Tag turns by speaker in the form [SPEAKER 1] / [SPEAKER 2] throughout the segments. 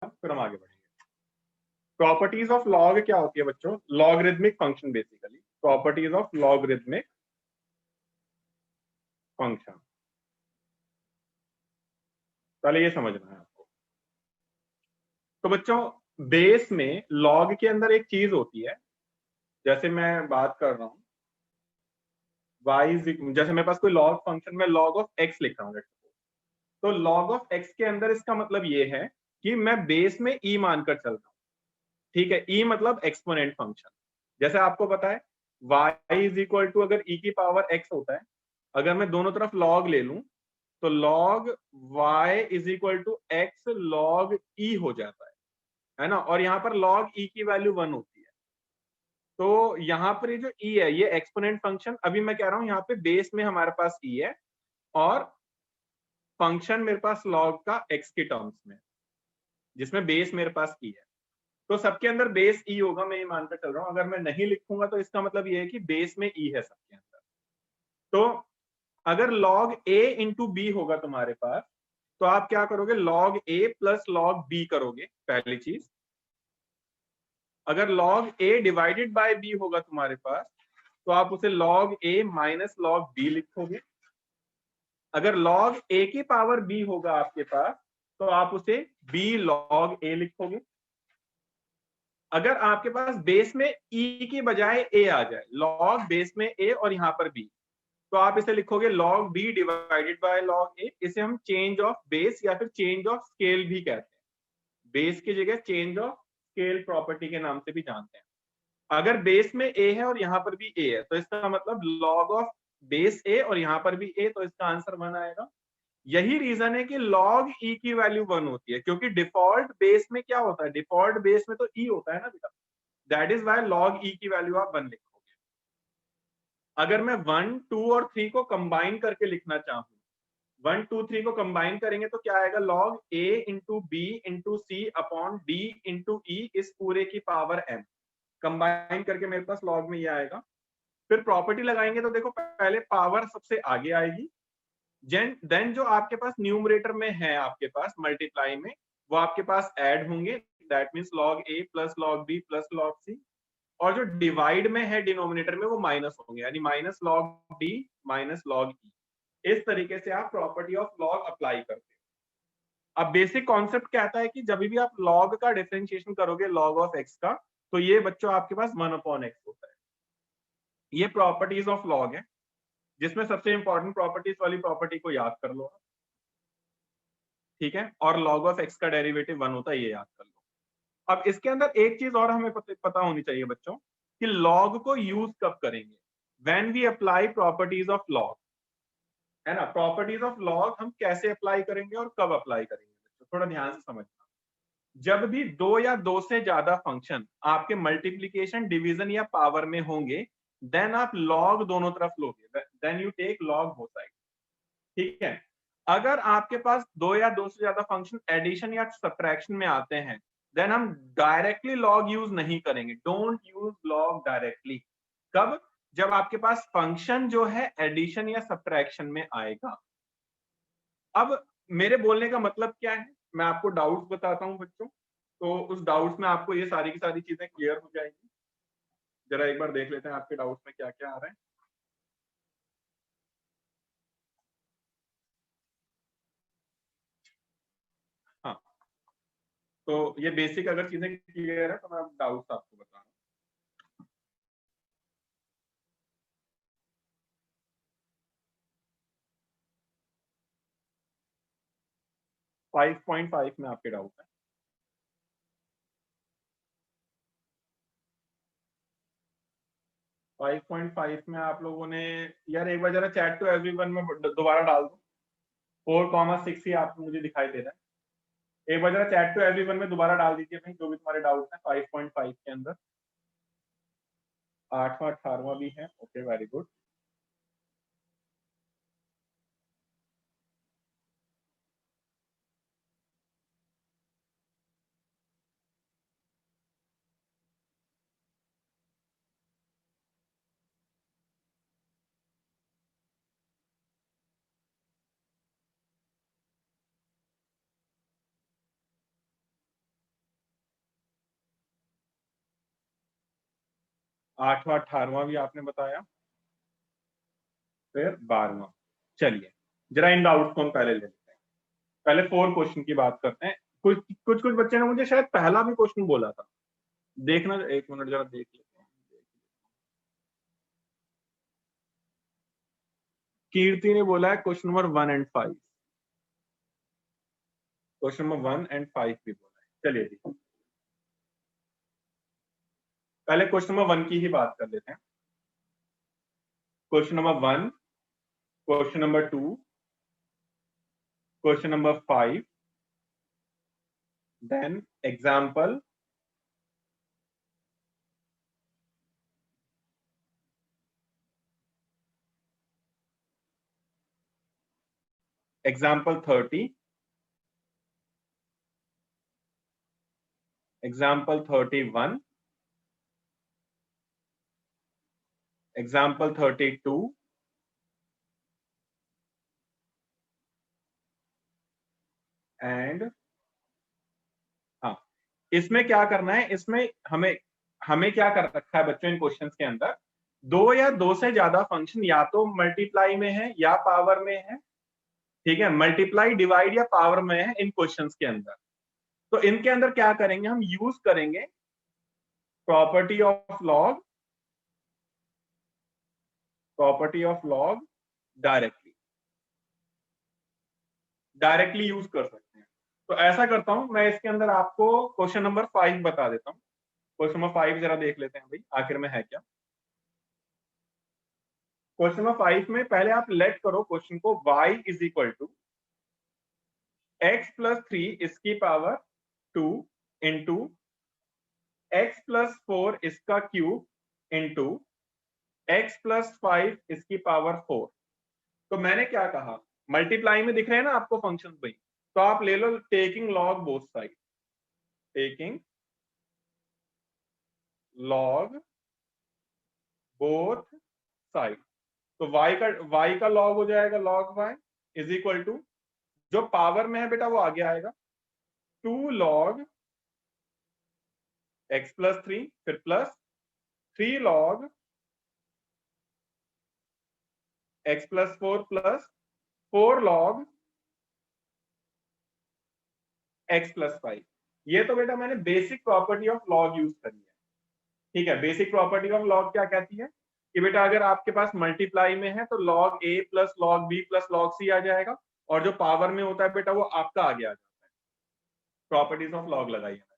[SPEAKER 1] फिर हम आगे बढ़ेंगे। प्रॉपर्टीज ऑफ लॉग क्या होती है बच्चों? Logarithmic function basically, properties of logarithmic function. पहले ये समझना है आपको। तो बच्चों बेस में लॉग के अंदर एक चीज होती है, जैसे मैं बात कर रहा हूं y, जैसे मेरे पास कोई लॉग फंक्शन में लॉग ऑफ x लिख रहा हूं, तो लॉग ऑफ x के अंदर इसका मतलब ये है कि मैं बेस में e मानकर चल रहा हूं। ठीक है, e मतलब एक्सपोनेंट फंक्शन। जैसे आपको पता है y इज इक्वल टू, अगर e की पावर x होता है, अगर मैं दोनों तरफ लॉग ले लूं तो log y is equal to x log e हो जाता है ना। और यहाँ पर log e की वैल्यू 1 होती है। तो यहाँ पर ये जो e है ये एक्सपोनेंट फंक्शन, अभी मैं कह रहा हूँ यहाँ पे बेस में हमारे पास e है और फंक्शन मेरे पास log का x के टर्म्स में, जिसमें बेस मेरे पास e है। तो सबके अंदर बेस e होगा, मैं ये मानकर चल रहा हूँ। अगर मैं नहीं लिखूंगा तो इसका मतलब ये है कि बेस में e है सबके अंदर। तो अगर log a इंटू बी होगा तुम्हारे पास, तो आप क्या करोगे? log a plus log b करोगे, पहली चीज। अगर log a divided by b होगा तुम्हारे पास, तो आप उसे log a minus log b लिखोगे। अगर log a की पावर b होगा आपके पास, तो आप उसे b log a लिखोगे। अगर आपके पास बेस में e की बजाय a आ जाए, log बेस में a और यहां पर b, तो आप इसे लिखोगे log b divided by log a। इसे हम चेंज ऑफ बेस या फिर चेंज ऑफ स्केल भी कहते हैं। बेस की जगह चेंज ऑफ स्केल प्रॉपर्टी के नाम से भी जानते हैं। अगर बेस में a है और यहां पर भी a है, तो इसका मतलब log ऑफ बेस a और यहां पर भी a, तो इसका आंसर 1 आएगा। यही रीजन है कि log e की वैल्यू 1 होती है, क्योंकि डिफॉल्ट बेस में क्या होता है? डिफॉल्ट बेस में तो e होता है ना बेटा। That is y log e की वैल्यू आप 1 लिखोगे। अगर मैं 1, 2 और 3 को कंबाइन करके लिखना चाहूँ, 1, 2, 3 को कंबाइन करेंगे तो क्या आएगा? log a into B into C upon D into ई इस पूरे की पावर m। कंबाइन करके मेरे पास log में ये आएगा। फिर प्रॉपर्टी लगाएंगे तो देखो पहले पावर सबसे आगे आएगी, देन जो आपके पास न्यूमरेटर में है आपके पास मल्टीप्लाई में, वो आपके पास ऐड होंगे। That means log a plus log b plus log c। और जो डिवाइड में है डिनोमिनेटर में, वो माइनस होंगे, यानी minus log d minus log e। इस तरीके से आप प्रॉपर्टी ऑफ लॉग अप्लाई करते हो। अब बेसिक कॉन्सेप्ट कहता है कि जब भी आप लॉग का डिफरेंशिएशन करोगे लॉग ऑफ एक्स का, तो ये बच्चों आपके पास 1/x होता है। ये प्रॉपर्टीज ऑफ लॉग है, जिसमें सबसे इंपॉर्टेंट प्रॉपर्टीज वाली प्रॉपर्टी को याद कर लो आप। ठीक है, और log ऑफ x का डेरिवेटिव 1 होता है, ये याद कर लो। अब इसके अंदर एक चीज और हमें पता होनी चाहिए बच्चों, कि log को यूज कब करेंगे? When we apply properties of log, है ना। प्रॉपर्टीज ऑफ लॉग हम कैसे अप्लाई करेंगे और कब अप्लाई करेंगे बच्चों, थोड़ा ध्यान से समझना। जब भी दो या दो से ज्यादा फंक्शन आपके मल्टीप्लीकेशन, डिवीजन या पावर में होंगे, देन आप लॉग दोनों तरफ लोगे, then you take log both side. ठीक है। अगर आपके पास दो या दो से ज्यादा फंक्शन एडिशन या सब्ट्रैक्शन में आते हैं, देन हम डायरेक्टली लॉग यूज नहीं करेंगे। Don't use log directly. कब? जब आपके पास फंक्शन जो है एडिशन या सब्ट्रैक्शन में आएगा। अब मेरे बोलने का मतलब क्या है, मैं आपको डाउट्स बताता हूं बच्चों, तो उस डाउट्स में आपको ये सारी की सारी चीजें क्लियर हो जाएगी। जरा एक बार देख लेते हैं आपके डाउट्स में क्या क्या आ रहा है। हाँ, तो ये बेसिक अगर चीजें क्लियर है तो मैं डाउट्स आपको बता रहा हूँ। 5.5 में आपके डाउट है। 5.5 में आप लोगों ने, यार एक बार जरा चैट टू एवरीवन में दोबारा डाल दो। 4,6 ही आपको मुझे दिखाई दे रहा है। एक बार जरा चैट टू एवरीवन में दोबारा डाल दीजिए भाई, जो भी तुम्हारे डाउट है 5.5 के अंदर। 8वां 18वां भी है, ओके वेरी गुड। 8वां 18वां भी आपने बताया, फिर 12वां। चलिए जरा इन डाउट्स को हम पहले ले लेते हैं। पहले 4 क्वेश्चन की बात करते हैं। कुछ कुछ कुछ बच्चे ने मुझे शायद पहला भी क्वेश्चन बोला था, देखना, एक मिनट जरा देख लेते हैं। कीर्ति ने बोला है question number 1 and 5, question number 1 and 5 भी बोला है। चलिए जी, पहले क्वेश्चन नंबर 1 की ही बात कर लेते हैं। Question number 1, question number 2, question number 5, then example, example 30, example 31, example 32, and हाँ, इसमें क्या करना है, इसमें हमें हमें क्या कर रखा है बच्चों इन क्वेश्चंस के अंदर, 2 या 2 से ज्यादा फंक्शन या तो मल्टीप्लाई में है या पावर में है। ठीक है, मल्टीप्लाई, डिवाइड या पावर में है इन क्वेश्चंस के अंदर। तो इनके अंदर क्या करेंगे, हम यूज करेंगे property of log, property of log directly, directly use कर सकते हैं। तो ऐसा करता हूं मैं, इसके अंदर आपको क्वेश्चन नंबर 5 बता देता हूं। क्वेश्चन नंबर 5 जरा देख लेते हैं भाई, आखिर में है क्या। क्वेश्चन नंबर 5 में पहले आप लेट करो क्वेश्चन को, y is equal to x plus 3 इसकी पावर 2 इंटू एक्स प्लस 4 इसका क्यूब इंटू एक्स प्लस 5 इसकी पावर 4। तो मैंने क्या कहा, मल्टीप्लाई में दिख रहे हैं ना आपको फंक्शन भाई, तो आप ले लो taking log both side, taking log both side. तो y का लॉग हो जाएगा log y is equal to, जो पावर में है बेटा वो आगे आएगा, 2 लॉग x प्लस 3, फिर plus 3 log x plus 4 plus 4 log x plus 5। ये तो बेटा मैंने basic property of log use करी है। ठीक है, बेसिक प्रॉपर्टी ऑफ लॉग क्या कहती है कि बेटा अगर आपके पास मल्टीप्लाई में है तो log a plus log b plus log c आ जाएगा, और जो पावर में होता है बेटा वो आपका आगे आ जाता है। प्रॉपर्टीज ऑफ लॉग लगाई है मैंने।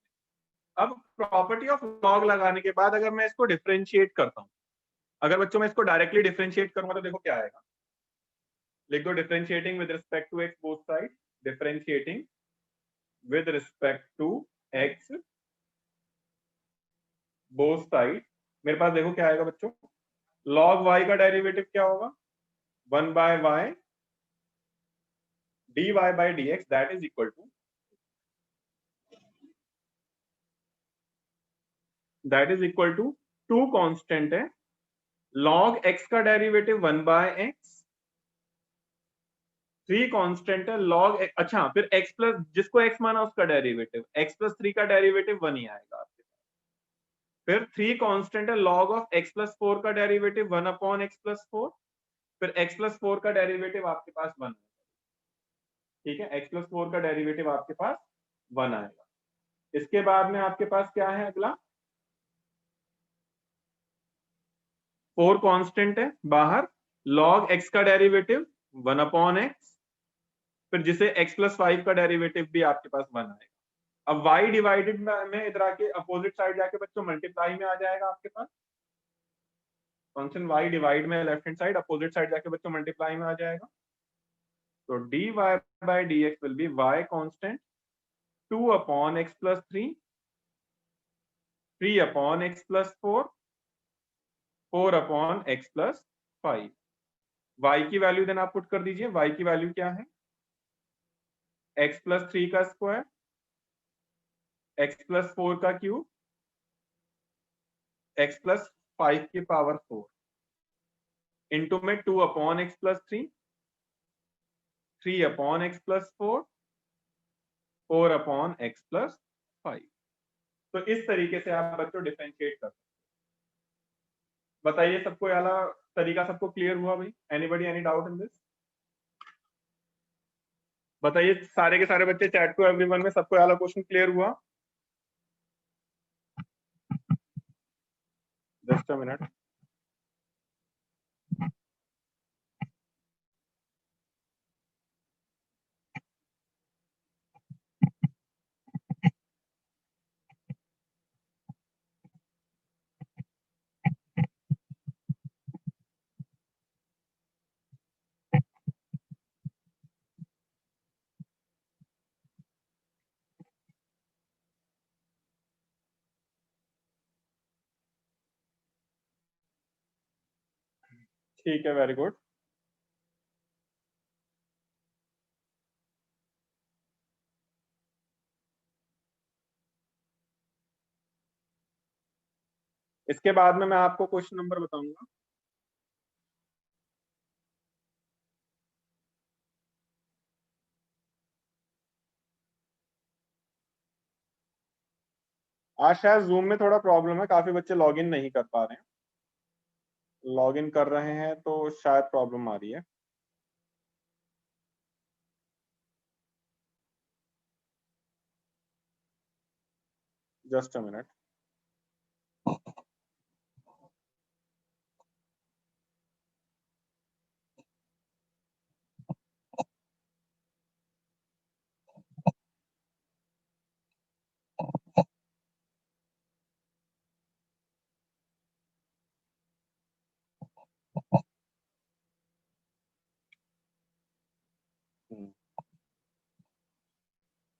[SPEAKER 1] अब प्रॉपर्टी ऑफ लॉग लगाने के बाद अगर मैं इसको डिफरेंशिएट करता हूं, अगर बच्चों मैं इसको डायरेक्टली डिफरेंशिएट करूंगा तो देखो क्या आएगा, लिख दो differentiating with respect to x both side, differentiating with respect to x both side. मेरे पास देखो क्या आएगा बच्चों, log y का डेरिवेटिव क्या होगा, 1 by y dy by dx, that is equal to, that is equal to 2 constant है, log x का डेरिवेटिव 1 बाय x, 3 कांस्टेंट है log x, अच्छा फिर x प्लस, जिसको x माना उसका डेरिवेटिव, x प्लस 3 का डेरिवेटिव 1 ही आएगा आपके पास। फिर 3 कांस्टेंट है log ऑफ x प्लस 4 का डेरिवेटिव 1 अपॉन x प्लस 4, फिर x प्लस 4 का डेरिवेटिव आपके पास 1 है। ठीक है, x प्लस 4 का डेरिवेटिव आपके पास 1 आएगा। इसके बाद में आपके पास क्या है अगला, 4 कांस्टेंट है बाहर, log x का डेरिवेटिव 1 अपॉन x, फिर जिसे x प्लस 5 का डेरिवेटिव भी आपके पास 1 आएगा। अब y डिवाइडेड में इधर आके अपोजिट साइड जाके बच्चों मल्टीप्लाई में आ जाएगा आपके पास, फंक्शन y डिवाइड में left hand side, opposite side जाके बच्चों मल्टीप्लाई में आ जाएगा। तो dy by dx will be y constant 2 upon x plus 3, 3 upon x plus 4, 4 upon x plus 5। y की वैल्यू देन आप पुट कर दीजिए, y की वैल्यू क्या है, x प्लस 3 का स्क्वायर, x प्लस 4 का क्यूब, x प्लस 5 की पावर 4, इंटू में 2 upon x plus 3, 3 upon x plus 4, 4 upon x plus 5। तो इस तरीके से आप बच्चों डिफरेंशिएट कर सकते हैं। बताइए सबको, वाला तरीका सबको क्लियर हुआ भाई? Anybody any doubt in this? बताइए सारे के सारे बच्चे, चैट टू एवरीवन में सबको वाला क्वेश्चन क्लियर हुआ? Just a minute. ठीक है, वेरी गुड। इसके बाद में मैं आपको क्वेश्चन नंबर बताऊंगा। आज शायद जूम में थोड़ा प्रॉब्लम है, काफी बच्चे लॉगिन नहीं कर पा रहे हैं। लॉगिन कर रहे हैं तो शायद प्रॉब्लम आ रही है। Just a minute.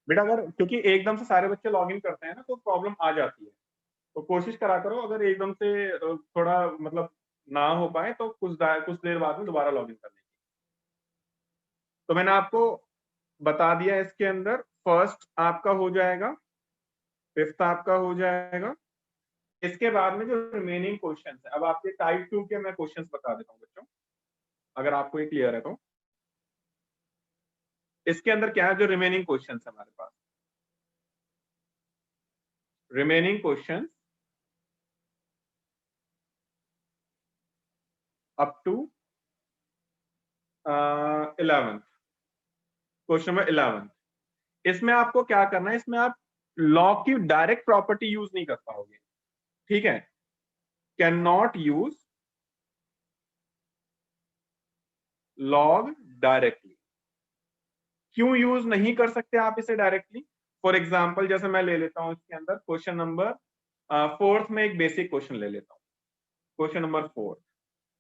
[SPEAKER 1] बेटा अगर, क्योंकि एकदम से सारे बच्चे लॉगिन करते हैं ना तो प्रॉब्लम आ जाती है, तो कोशिश करा करो अगर एकदम से थोड़ा मतलब ना हो पाए तो कुछ देर बाद में दोबारा लॉगिन करने की। तो मैंने आपको बता दिया इसके अंदर, फर्स्ट आपका हो जाएगा, फिफ्थ आपका हो जाएगा। इसके बाद में जो रिमेनिंग क्वेश्चन है, अब आपके टाइप 2 के मैं क्वेश्चंस बता देता हूँ बच्चों, अगर आपको ये क्लियर है तो। इसके अंदर क्या है, जो रिमेनिंग क्वेश्चंस है हमारे पास, remaining question up to 11th, question number 11। इसमें आपको क्या करना है, इसमें आप लॉग की डायरेक्ट प्रॉपर्टी यूज नहीं कर पाओगे, ठीक है? Can not use log directly. क्यों यूज नहीं कर सकते आप इसे डायरेक्टली? फॉर एग्जाम्पल जैसे मैं ले लेता हूं इसके अंदर क्वेश्चन नंबर 4th में एक बेसिक क्वेश्चन ले लेता हूं। क्वेश्चन नंबर 4,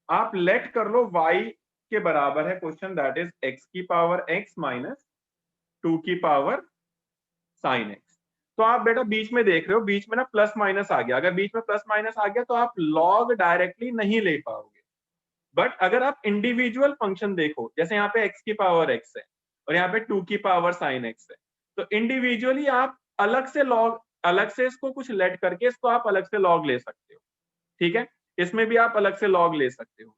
[SPEAKER 1] आप लेट कर लो y के बराबर है क्वेश्चन, दैट इज x की पावर x माइनस 2 की पावर साइन x। तो आप बेटा बीच में देख रहे हो, बीच में ना प्लस माइनस आ गया। अगर बीच में प्लस माइनस आ गया तो आप लॉग डायरेक्टली नहीं ले पाओगे। बट अगर आप इंडिविजुअल फंक्शन देखो, जैसे यहाँ पे x की पावर x है और यहाँ पे 2 की पावर साइन x है, तो इंडिविजुअली आप अलग से लॉग, अलग से इसको कुछ लेट करके इसको आप अलग से लॉग ले सकते हो, ठीक है? इसमें भी आप अलग से लॉग ले सकते हो,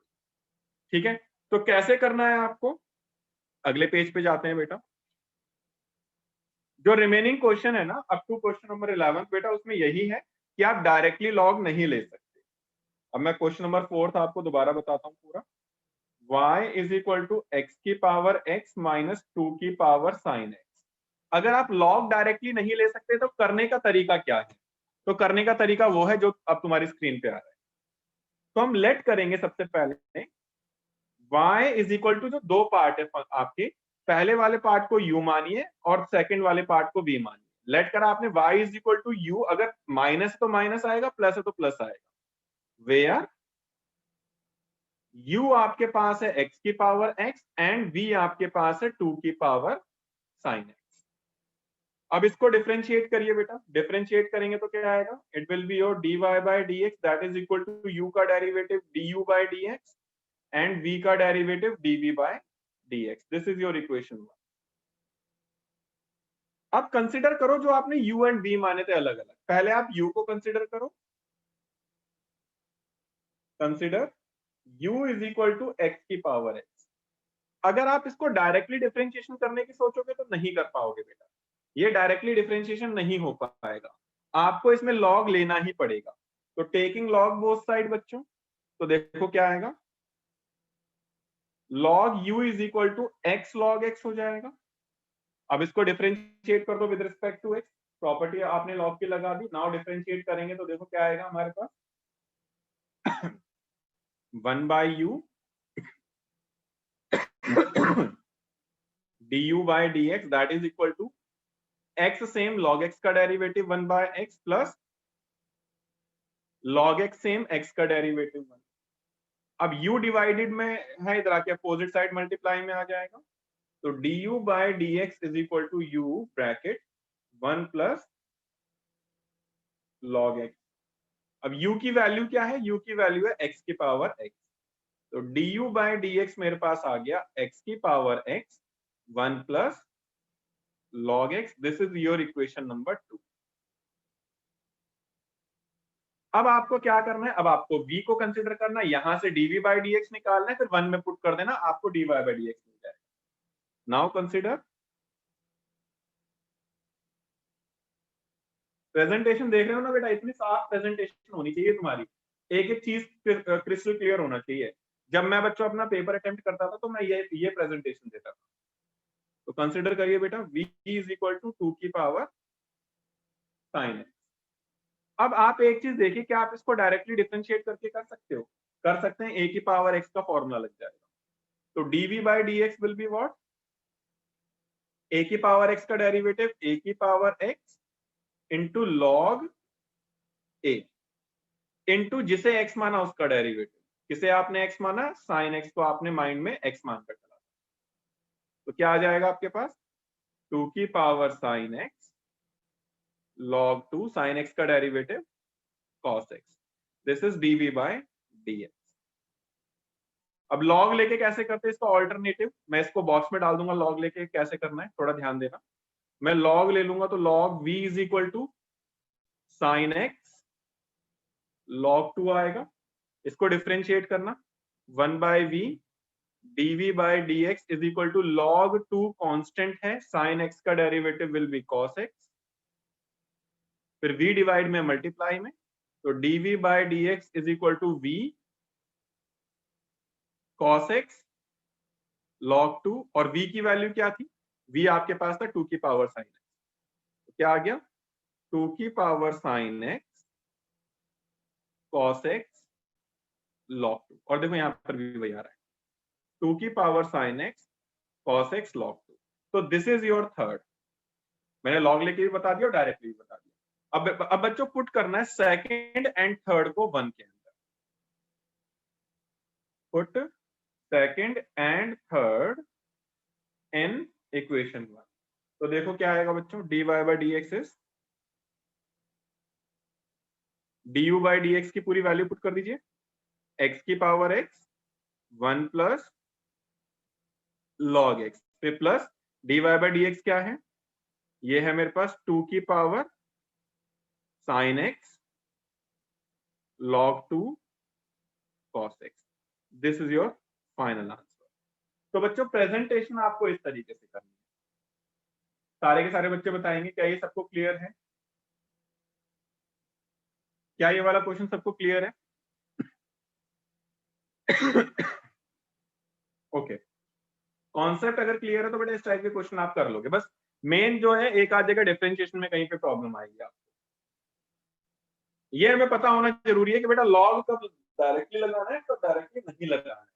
[SPEAKER 1] ठीक है? तो कैसे करना है आपको, अगले पेज पे जाते हैं बेटा। जो रिमेनिंग क्वेश्चन है ना अप टू क्वेश्चन नंबर 11 बेटा, उसमें यही है कि आप डायरेक्टली लॉग नहीं ले सकते। अब मैं क्वेश्चन नंबर 4 आपको दोबारा बताता हूँ पूरा। y is equal to x की पावर x माइनस 2 की पावर साइन x। अगर आप लॉग डायरेक्टली नहीं ले सकते तो करने का तरीका क्या है? तो करने का तरीका वो है जो अब तुम्हारी स्क्रीन पे आ रहा है। तो हम लेट करेंगे सबसे पहले y इज इक्वल टू, जो दो पार्ट है आपके, पहले वाले पार्ट को u मानिए और सेकंड वाले पार्ट को v मानिए। लेट करा आपने y is equal to u, अगर माइनस तो माइनस आएगा, प्लस है तो प्लस आएगा। वेयर u आपके पास है x की पावर x एंड v आपके पास है 2 की पावर साइन x। अब इसको डिफरेंशिएट करिए बेटा, डिफरेंशिएट करेंगे तो क्या आएगा, it will be your dy by dx that is equal to u का derivative du by dx and v का derivative dv by dx। This is your equation 1। अब कंसिडर करो जो आपने u एंड v माने थे अलग अलग, पहले आप u को कंसिडर करो। Consider u is equal to x की पावर x। अगर आप इसको डायरेक्टली डिफरेंशिएशन करने की सोचोगे तो नहीं कर पाओगे बेटा, ये डायरेक्टली डिफरेंशिएशन नहीं हो पाएगा, आपको इसमें लॉग लेना ही पड़ेगा। तो टेकिंग लॉग बोथ साइड बच्चों, तो देखो क्या आएगा, log u is equal to x log x हो जाएगा। अब इसको डिफरेंशिएट कर दो with respect to x, property आपने log की लगा दी, नाउ डिफरेंशिएट करेंगे तो देखो क्या आएगा हमारे पास 1 by u du by dx that is equal to x same log x का derivative 1 by x plus log x same x का डेरिवेटिव 1। अब u डिवाइडेड में है, इधर आके अपोजिट साइड मल्टीप्लाई में आ जाएगा, तो du by dx is equal to u bracket 1 plus log x। अब u की वैल्यू क्या है, u की वैल्यू है x की पावर x, तो du by dx मेरे पास आ गया x की power x 1 plus log x। This is your equation number 2। अब आपको क्या करना है, अब आपको v को कंसिडर करना है, यहां से dv by dx निकालना है, फिर 1 में पुट कर देना, आपको dy by dx मिल जाएगा। नाउ कंसिडर, प्रेजेंटेशन देख रहे हो ना बेटा, इतनी साफ प्रेजेंटेशन होनी चाहिए तुम्हारी, एक एक चीज क्रिस्टल क्लियर होना चाहिए। जब मैं बच्चों अपना पेपर अटेम्प्ट करता था तो मैं ये प्रेजेंटेशन देता था। तो कंसिडर करिए बेटा, v इज इक्वल टू 2 की पावर साइन एक्स। अब आप एक चीज देखिए, क्या आप इसको डायरेक्टली डिफरेंशिएट करके कर सकते हो? कर सकते हैं, a की पावर x का फॉर्मूला लग जाएगा, तो dv by dx will be what, a की पावर x का डेरिवेटिव a की power x into log a into जिसे x माना उसका डेरिवेटिव, किसे आपने x माना, साइन x को आपने माइंड में x मानकर चला, तो क्या आ जाएगा आपके पास 2 की power sine x log 2 sine x का derivative cos x। This is dv by dx। अब log लेके कैसे करते हैं इसका ऑल्टरनेटिव, मैं इसको बॉक्स में डाल दूंगा, log लेके कैसे करना है थोड़ा ध्यान देना। मैं log ले लूंगा तो log v is equal to sine x log 2 आएगा, इसको डिफरेंशिएट करना 1 by v dv by dx is equal to log 2 constant है, sin x का derivative will be cos x, फिर v डिवाइड में मल्टीप्लाई में, तो dv by dx is equal to v cos x log 2, और v की वैल्यू क्या थी, v आपके पास था 2 की पावर साइन x, तो क्या आ गया 2 की power sine x cos x log 2, और देखो यहां पर भी वही आ रहा है 2 की power sine x cos x log 2। तो दिस इज योर थर्ड, मैंने लॉग लेके भी बता दिया और डायरेक्टली भी बता दिया। अब बच्चों पुट करना है सेकंड एंड थर्ड को 1 के अंदर, put second and third in equation 1। तो देखो क्या आएगा बच्चों, dy by dx is, du by dx की पूरी वैल्यू पुट कर दीजिए, x की power x 1 plus log x, फिर प्लस dy by dx क्या है, ये है मेरे पास 2 की power sine x log 2 cos x। This is your final answer. तो बच्चों प्रेजेंटेशन आपको इस तरीके से करनी है, सारे के सारे बच्चे बताएंगे, क्या ये सबको क्लियर है? क्या ये वाला क्वेश्चन सबको क्लियर है? ओके, कॉन्सेप्ट अगर क्लियर है तो बेटा इस टाइप के क्वेश्चन आप कर लोगे। बस मेन जो है एक आध जगह डिफरेंशिएशन में कहीं पे प्रॉब्लम आएगी आपको, ये हमें पता होना जरूरी है कि बेटा लॉग कब डायरेक्टली लगाना है, कब डायरेक्टली नहीं लगाना है।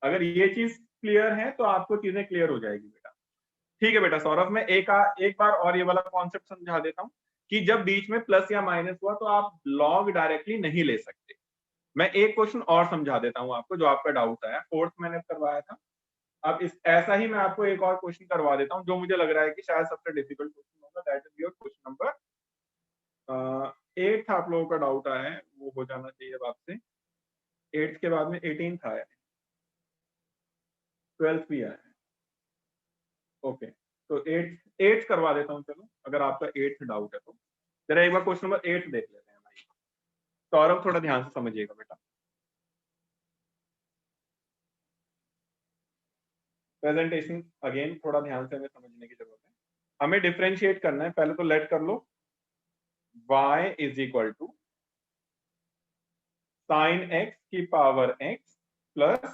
[SPEAKER 1] अगर ये चीज क्लियर है तो आपको चीजें क्लियर हो जाएगी बेटा। ठीक है बेटा सौरभ, मैं एक बार और ये वाला कॉन्सेप्ट समझा देता हूँ कि जब बीच में प्लस या माइनस हुआ तो आप लॉग डायरेक्टली नहीं ले सकते। मैं एक क्वेश्चन और समझा देता हूँ आपको, जो आपका डाउट आया, फोर्थ मैंने करवाया था। अब इस ऐसा ही मैं आपको एक और क्वेश्चन करवा देता हूँ जो मुझे लग रहा है कि शायद सबसे डिफिकल्ट क्वेश्चन होगा, that is your question number 8 आप लोगों का डाउट आया है, वो हो जाना चाहिए अब आपसे। 8 के बाद में 18 आया है, 12 भी आया है। ओके, तो 8 करवा देता हूँ, चलो अगर आपका 8 डाउट है तो जरा एक बार क्वेश्चन नंबर 8 देख लेते हैं भाई। सौरभ थोड़ा ध्यान से समझिएगा बेटा, प्रेजेंटेशन अगेन थोड़ा ध्यान से हमें समझने की जरूरत है। हमें डिफरेंशिएट करना है, पहले तो लेट कर लो y is equal to sine x की power x plus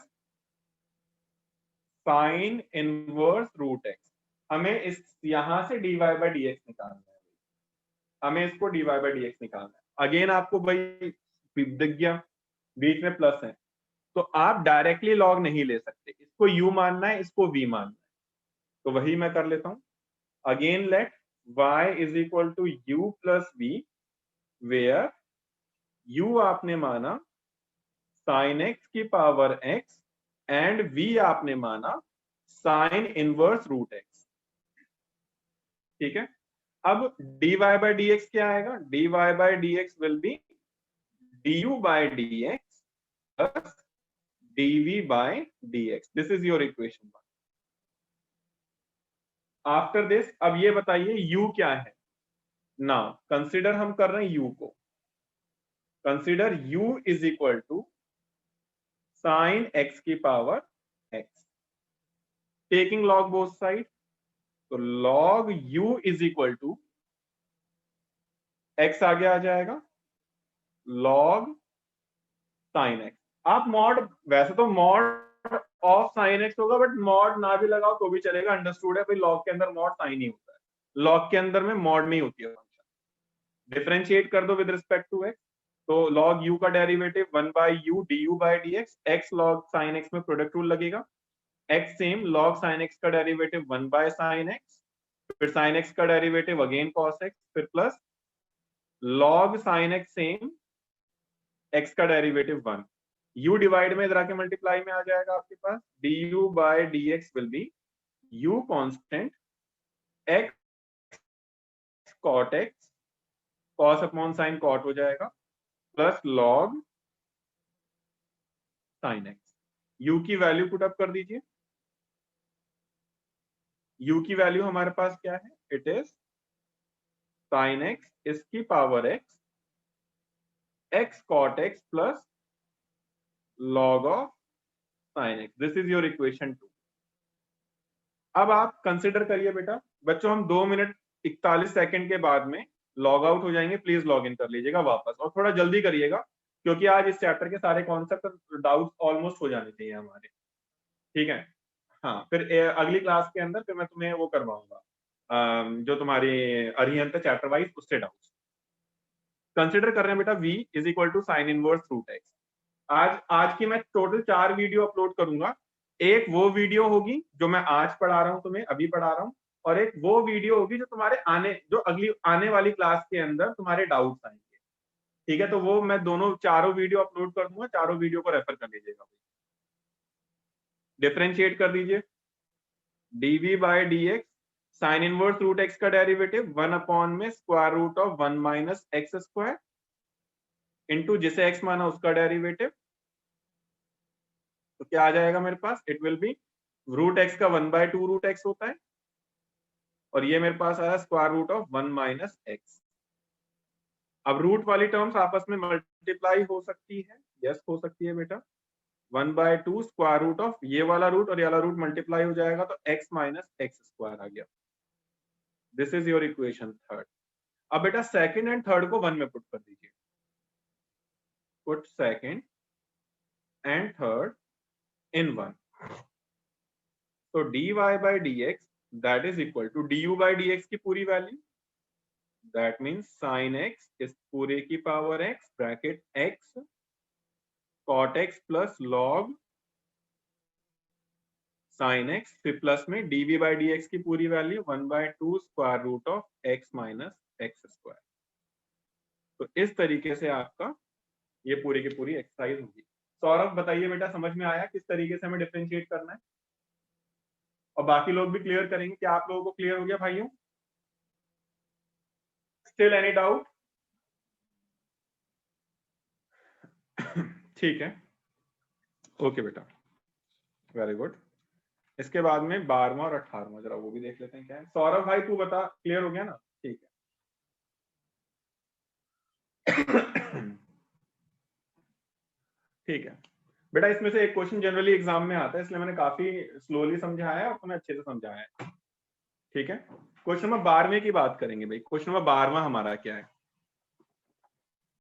[SPEAKER 1] sign inverse root x. हमें इस यहां से dy बाई डी एक्स निकालना है, हमें इसको dy बाई डी एक्स निकालना है। अगेन आपको भाई दिख गया बीच में प्लस है, तो आप डायरेक्टली लॉग नहीं ले सकते, इसको u मानना है, इसको v मानना है। तो वही मैं कर लेता हूं। Again let y is equal to u plus v, where u आपने माना साइन x की पावर x एंड v आपने माना साइन इनवर्स रूट x। ठीक है, अब dy बाई डी एक्स क्या आएगा? dy by D x will be du by D x plus dv by dx। This is your equation 1। After this अब ये बताइए u क्या है? नाउ कंसिडर, हम कर रहे हैं u को, consider u is equal to sine x की power x, taking log both side, तो log u is equal to x आगे आ जाएगा log साइन x। आप मॉड, वैसे तो मॉड ऑफ साइन x होगा, बट मॉड ना भी लगाओ तो भी चलेगा, अंडरस्टूड है भाई, लॉग के अंदर मॉड साइन ही होता है, लॉग के अंदर में मॉड नहीं होती है फंक्शन। डिफरेंशिएट कर दो विद रिस्पेक्ट टू x, तो log u का derivative 1 by u du by dx, x log sin x में प्रोडक्ट रूल लगेगा, x same log sin x का डेरिवेटिव 1 बाय sin x, फिर sin x का derivative again cos x, फिर plus log sin x same x का derivative 1, u divide में इधर आके मल्टीप्लाई में आ जाएगा आपके पास, du by dx will B u constant x cot x, cos upon sin cot हो जाएगा, plus log sin x। u की वैल्यू पुट अप कर दीजिए, u की वैल्यू हमारे पास क्या है? इट इज sin x इसकी power x, x cot x plus log of sin x। This is your equation 2। अब आप कंसिडर करिए बेटा, बच्चों हम 2 मिनट 41 सेकंड के बाद में लॉग आउट हो जाएंगे, प्लीज लॉग इन कर लीजिएगा वापस, और थोड़ा जल्दी करिएगा क्योंकि आज इस चैप्टर के सारे कॉन्सेप्ट डाउट्स ऑलमोस्ट हो जाने चाहिए हमारे। ठीक है, हाँ, फिर अगली क्लास के अंदर फिर मैं तुम्हें वो करवाऊंगा जो तुम्हारी अरिहंत चैप्टर वाइज उससे डाउट्स। कंसिडर कर रहे हैं बेटा v is equal to sine inverse root x। आज की मैं टोटल 4 वीडियो अपलोड करूंगा, एक वो वीडियो होगी जो मैं आज पढ़ा रहा हूं, तुम्हें अभी पढ़ा रहा हूं, और एक वो वीडियो होगी जो तुम्हारे जो अगली आने वाली क्लास के अंदर तुम्हारे डाउट्स आएंगे। ठीक है, तो वो मैं दोनों चारों वीडियो अपलोड कर दूंगा, चारों वीडियो को रेफर कर लीजिएगा। डिफरेंशिएट कर दीजिए, dv by dx sine inverse root x का डेरिवेटिव 1 अपॉन में square root of 1 minus x square into जिसे x माना उसका डेरिवेटिव, तो क्या आ जाएगा मेरे पास? It will B root x का 1 बाय 2 रूट x होता है, और ये मेरे पास आया square root of 1 minus x. अब रूट वाली टर्म्स आपस में मल्टीप्लाई हो सकती है, यस हो सकती है बेटा, 1 बाय 2 स्क्वायर रूट ऑफ ये वाला रूट और ये वाला रूट मल्टीप्लाई हो जाएगा, तो x माइनस एक्स स्क्वायर आ गया। This is your equation 3। अब बेटा सेकंड एंड थर्ड को 1 में पुट कर दीजिए, put second and third in 1, तो dy by dx that is equal to du by dx की पूरी वैल्यू, that means sin x इस पूरे की power x bracket x cot x plus log sin x, फिर प्लस में dv by dx की पूरी वैल्यू 1 by 2 square root of x minus x square. तो इस तरीके से आपका ये पूरी की पूरी एक्सरसाइज होगी। सौरभ बताइए बेटा, समझ में आया किस तरीके से हमें डिफरेंशिएट करना है? और बाकी लोग भी क्लियर करेंगे। क्या आप लोगों को क्लियर हो गया भाइयों? Still any doubt? ठीक है, ओके बेटा, वेरी गुड। इसके बाद में 12वां और 18वां जरा वो भी देख लेते हैं क्या है। सौरभ भाई तू बता, क्लियर हो गया ना? ठीक है। ठीक है बेटा, इसमें से एक क्वेश्चन जनरली एग्जाम में आता है, इसलिए मैंने काफी स्लोली समझाया है और तुम्हें अच्छे से समझाया है। ठीक है, क्वेश्चन नंबर 12वें की बात करेंगे भाई। क्वेश्चन नंबर 12वां हमारा क्या है?